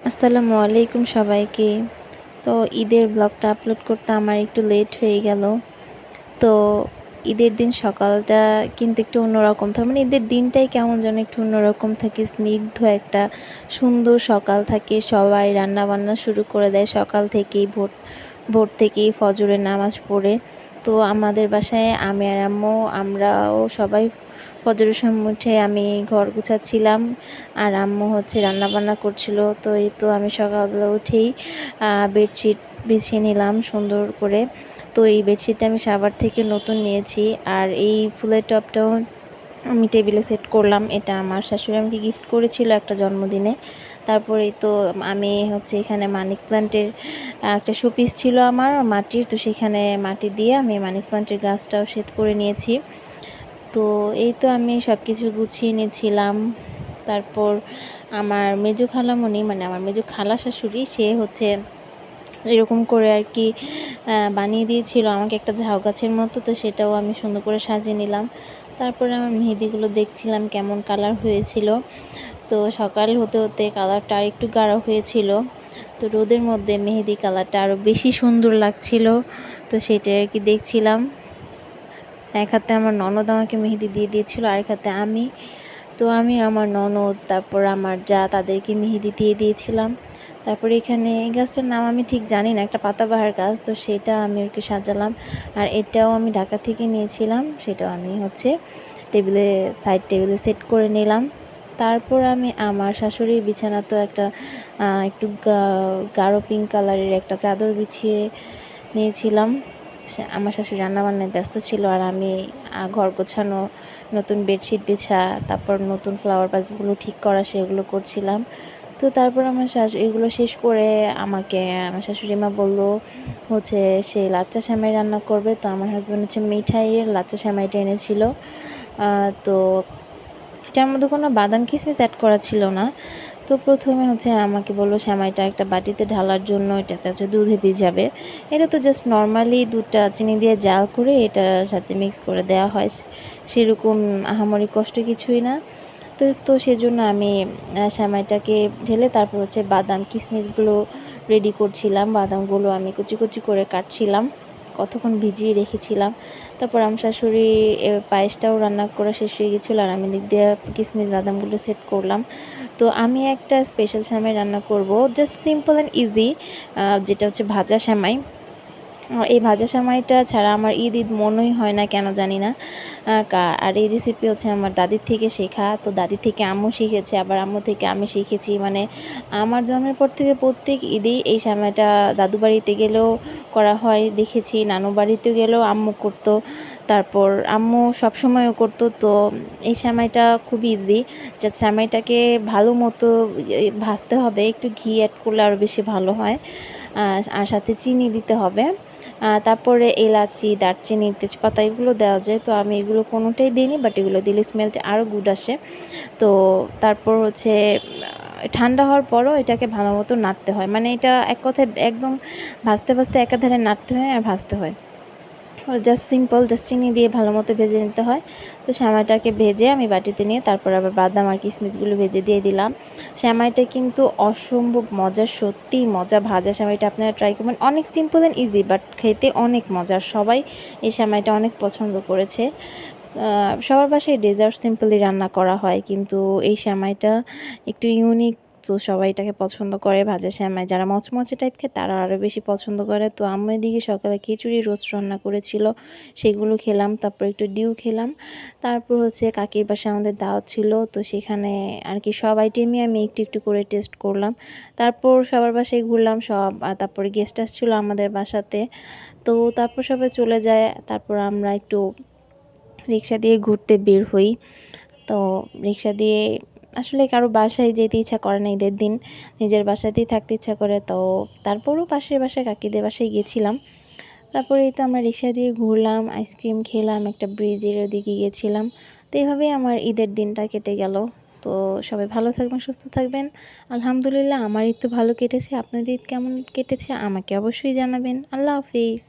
আসসালামু আলাইকুম সবাইকে। তো ঈদের ব্লগটা আপলোড করতে আমার একটু লেট হয়ে গেল। তো ঈদের দিন সকালটা কিন্তু একটু অন্যরকম থাকে, মানে ঈদের দিনটাই কেমন যেন একটু অন্যরকম থাকে, স্নিগ্ধ একটা সুন্দর সকাল থাকে। সবাই রান্না বান্না শুরু করে দেয় সকাল থেকেই, ভোর থেকেই ফজরের নামাজ পড়ে। তো আমাদের বাসায় আমি আর আম্মু আমরাও সবাই ফজরের সময় উঠে আমি ঘর গুছাচ্ছিলাম, আর আম্মু হচ্ছে রান্না বান্না করছিল। তো এই তো আমি সকালবেলা উঠেই বেডশিট বিছিয়ে নিলাম সুন্দর করে। তো এই বেডশিটটা আমি সাভার থেকে নতুন নিয়েছি, আর এই ফুলের টবটাও আমি টেবিলে সেট করলাম। এটা আমার শাশুড়ি আমাকে গিফট করেছিল একটা জন্মদিনে। তারপরেই তো আমি হচ্ছে এখানে মানি প্ল্যান্টের একটা শোপিস ছিল আমার মাটির, তো সেখানে মাটি দিয়ে আমি মানি প্ল্যান্টের গাছটাও সেট করে নিয়েছি। তো এই তো আমি সব কিছু গুছিয়ে নিয়েছিলাম। তারপর আমার মেজো খালামণি, মানে আমার মেজো খালা শাশুড়ি, সে হচ্ছে এরকম করে আর কি বানিয়ে দিয়েছিল আমাকে একটা ঝাউ গাছের মতো। তো সেটাও আমি সুন্দর করে সাজিয়ে নিলাম। তারপরে আমার মেহেদিগুলো দেখছিলাম কেমন কালার হয়েছিল। তো সকাল হতে হতে কালারটা আর একটু গাঢ় হয়েছিল, তো রোদের মধ্যে মেহেদি কালারটা আরও বেশি সুন্দর লাগছিল। তো সেটাই আর কি দেখছিলাম। এক হাতে আমার ননদ আমাকে মেহেদি দিয়ে দিয়েছিল, আরেক হাতে আমি। তো আমি আমার ননদ তারপর আমার যা তাদেরকে মেহেদি দিয়ে দিয়েছিলাম। তারপরে এখানে এই গাছটার নাম আমি ঠিক জানি না, একটা পাতাবাহার গাছ, তো সেটা আমি আর কি সাজালাম। আর এটাও আমি ঢাকা থেকে নিয়েছিলাম, সেটাও আমি হচ্ছে সাইড টেবিলে সেট করে নিলাম। তারপর আমি আমার শাশুড়ির বিছানা তো একটু গাঢ় পিঙ্ক কালারের একটা চাদর বিছিয়ে নিয়েছিলাম। আমার শাশুড়ি রান্নাবান্নায় ব্যস্ত ছিল, আর আমি ঘর গোছানো, নতুন বেডশিট বিছা, তারপর নতুন ফ্লাওয়ার ভাসগুলো ঠিক করা, সেগুলো করছিলাম। তো তারপর আমার এগুলো শেষ করে আমাকে আমার শাশুড়ি মা বললো হচ্ছে সে লাচ্চা সেমাই রান্না করবে। তো আমার হাজব্যান্ড হচ্ছে মিঠাইয়ের লাচ্চা সেমাইটা এনেছিল। তো এটার মধ্যে কোনো বাদাম কিশমিশ অ্যাড করা ছিল না। তো প্রথমে হচ্ছে আমাকে বললো সেমাইটা একটা বাটিতে ঢালার জন্য এটাতে হচ্ছে দুধে ভিজাবে। এটা তো জাস্ট নর্মালি দুধটা চিনি দিয়ে জাল করে এটার সাথে মিক্স করে দেওয়া হয়, সেরকম আহামরি কষ্ট কিছুই না। তো সেজন্য আমি সেমাইটাকে ঢেলে তারপর হচ্ছে বাদাম কিশমিশগুলো রেডি করছিলাম। বাদামগুলো আমি কুচি কুচি করে কাটছিলাম, কতক্ষণ ভিজিয়ে রেখেছিলাম। তারপর আমার শাশুড়ি পায়েসটাও রান্না করা শেষ হয়ে গেছিলো, আর আমি দিক দিয়ে কিশমিশ বাদামগুলো সেট করলাম। তো আমি একটা স্পেশাল সেমাই রান্না করব, জাস্ট সিম্পল অ্যান্ড ইজি, যেটা হচ্ছে ভাজা সেমাই। এই ভাজা সেমাইটা ছাড়া আমার ঈদ মনেই হয় না, কেন জানি না। আর এই রেসিপি হচ্ছে আমার দাদির থেকে শেখা। তো দাদির থেকে আম্মু শিখেছে, আবার আম্মু থেকে আমি শিখেছি। মানে আমার জন্মের পর থেকে প্রত্যেক ঈদেই এই সেমাইটা দাদু বাড়িতে গেলেও করা হয় দেখেছি, নানু বাড়িতে গেলেও আম্মু করতো, তারপর আম্মু সবসময়ও করতো। তো এই সেমাইটা খুব ইজি। জাস্ট সেমাইটাকে ভালো মতো ভাজতে হবে, একটু ঘি অ্যাড করলে আরও বেশি ভালো হয়, আর সাথে চিনি দিতে হবে। তারপরে এলাচি, দারচিনি, তেজপাতা এগুলো দেওয়া যায়। তো আমি এগুলো কোনোটাই দিইনি, বাট এগুলো দিলে স্মেলটা আরও গুড আসে। তো তারপর হচ্ছে ঠান্ডা হওয়ার পরও এটাকে ভালো মতো নাড়তে হয়, মানে এটা এক কথায় একদম ভাজতে ভাজতে একাধারে নাড়তে হয় আর ভাজতে হয়। জাস্ট সিম্পল, জাস্ট চিনি দিয়ে ভালো মতো ভেজে নিতে হয়। তো সেমাইটাকে ভেজে আমি বাটিতে নিয়ে তারপর আবার বাদাম আর কিশমিশগুলো ভেজে দিয়ে দিলাম। সেমাইটা কিন্তু অসম্ভব মজার, সত্যিই মজা। ভাজা সেমাইটা আপনারা ট্রাই করবেন, অনেক সিম্পল অ্যান্ড ইজি, বাট খেতে অনেক মজার। সবাই এই সেমাইটা অনেক পছন্দ করেছে। সবার বাসায় ডেজার্ট সিম্পলি রান্না করা হয়, কিন্তু এই সেমাইটা একটু ইউনিক। তো সবাই এটাকে পছন্দ করে, ভাজা সেমাই। যারা মচমচে টাইপ খায় তারা আরও বেশি পছন্দ করে। তো আম্মু এদিকে সকালে খিচুড়ি রোস্ট রান্না করেছিল, সেগুলো খেলাম। তারপর একটু ডিউ খেলাম। তারপর হচ্ছে কাকির বাসায় আমাদের দাওয়াত ছিল, তো সেখানে আর কি সব আইটেমই আমি একটু একটু করে টেস্ট করলাম। তারপর সবার বাসায় ঘুরলাম সব, তারপরে গেস্ট আসছিলো আমাদের বাসাতে। তো তারপর সবাই চলে যায়, তারপর আমরা একটু রিক্সা দিয়ে ঘুরতে বের হই। তো রিক্সা দিয়ে আসলে কারো বাসায় যেতে ইচ্ছা করে না ঈদের দিন, নিজের বাসাতেই থাকতে ইচ্ছা করে। তো তারপরও পাশের বাসায় কাকিদের বাসায় গেছিলাম। তারপরে এই তো আমরা রিক্সা দিয়ে ঘুরলাম, আইসক্রিম খেলাম, একটা ব্রিজের ওদিকে গেছিলাম। তো এইভাবেই আমার ঈদের দিনটা কেটে গেল। তো সবাই ভালো থাকবেন, সুস্থ থাকবেন। আলহামদুলিল্লাহ আমার ঈদ তো ভালো কেটেছে। আপনাদের ঈদ কেমন কেটেছে আমাকে অবশ্যই জানাবেন। আল্লাহ হাফিজ।